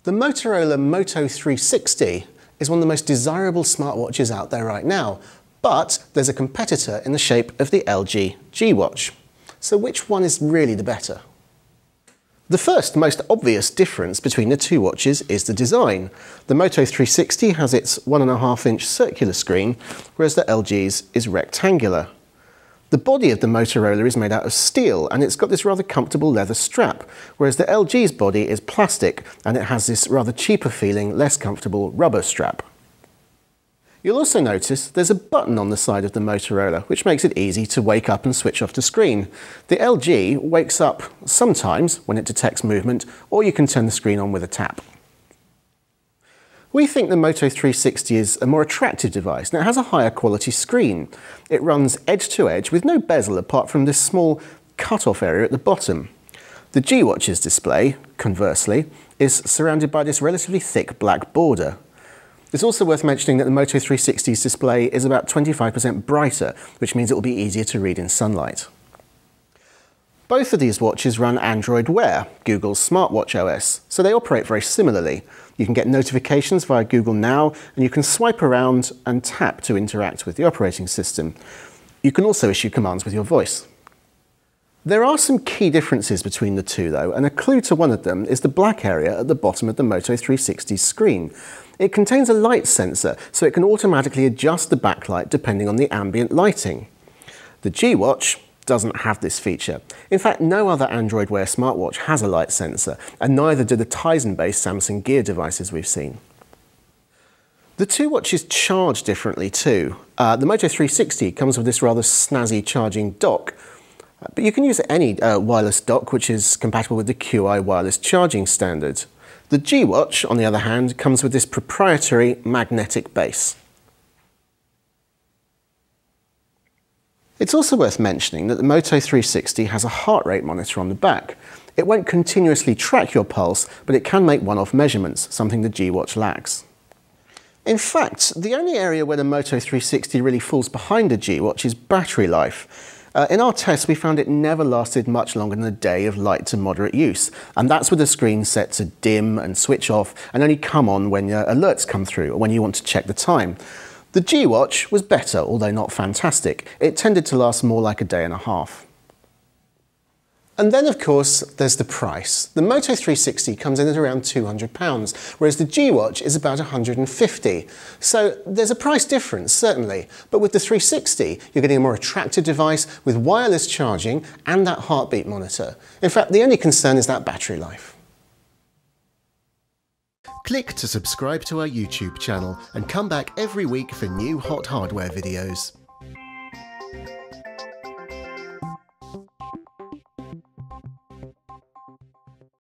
The Motorola Moto 360 is one of the most desirable smartwatches out there right now, but there's a competitor in the shape of the LG G Watch. So which one is really the better? The first, most obvious difference between the two watches is the design. The Moto 360 has its 1.5-inch circular screen, whereas the LG's is rectangular. The body of the Motorola is made out of steel and it's got this rather comfortable leather strap, whereas the LG's body is plastic and it has this rather cheaper feeling, less comfortable rubber strap. You'll also notice there's a button on the side of the Motorola, which makes it easy to wake up and switch off the screen. The LG wakes up sometimes when it detects movement, or you can turn the screen on with a tap. We think the Moto 360 is a more attractive device and it has a higher quality screen. It runs edge to edge with no bezel apart from this small cut-off area at the bottom. The G Watch's display, conversely, is surrounded by this relatively thick black border. It's also worth mentioning that the Moto 360's display is about 25% brighter, which means it will be easier to read in sunlight. Both of these watches run Android Wear, Google's smartwatch OS, so they operate very similarly. You can get notifications via Google Now, and you can swipe around and tap to interact with the operating system. You can also issue commands with your voice. There are some key differences between the two though, and a clue to one of them is the black area at the bottom of the Moto 360's screen. It contains a light sensor, so it can automatically adjust the backlight depending on the ambient lighting. The G Watch doesn't have this feature. In fact, no other Android Wear smartwatch has a light sensor, and neither do the Tizen-based Samsung Gear devices we've seen. The two watches charge differently too. The Moto 360 comes with this rather snazzy charging dock, but you can use any wireless dock which is compatible with the QI wireless charging standard. The G Watch, on the other hand, comes with this proprietary magnetic base. It's also worth mentioning that the Moto 360 has a heart rate monitor on the back. It won't continuously track your pulse, but it can make one-off measurements, something the G Watch lacks. In fact, the only area where the Moto 360 really falls behind the G Watch is battery life. In our tests, we found it never lasted much longer than a day of light to moderate use, and that's with the screen set to dim and switch off and only come on when your alerts come through or when you want to check the time. The G Watch was better, although not fantastic. It tended to last more like a day and a half. And then, of course, there's the price. The Moto 360 comes in at around £200, whereas the G Watch is about £150. So there's a price difference, certainly, but with the 360, you're getting a more attractive device with wireless charging and that heartbeat monitor. In fact, the only concern is that battery life. Click to subscribe to our YouTube channel and come back every week for new hot hardware videos.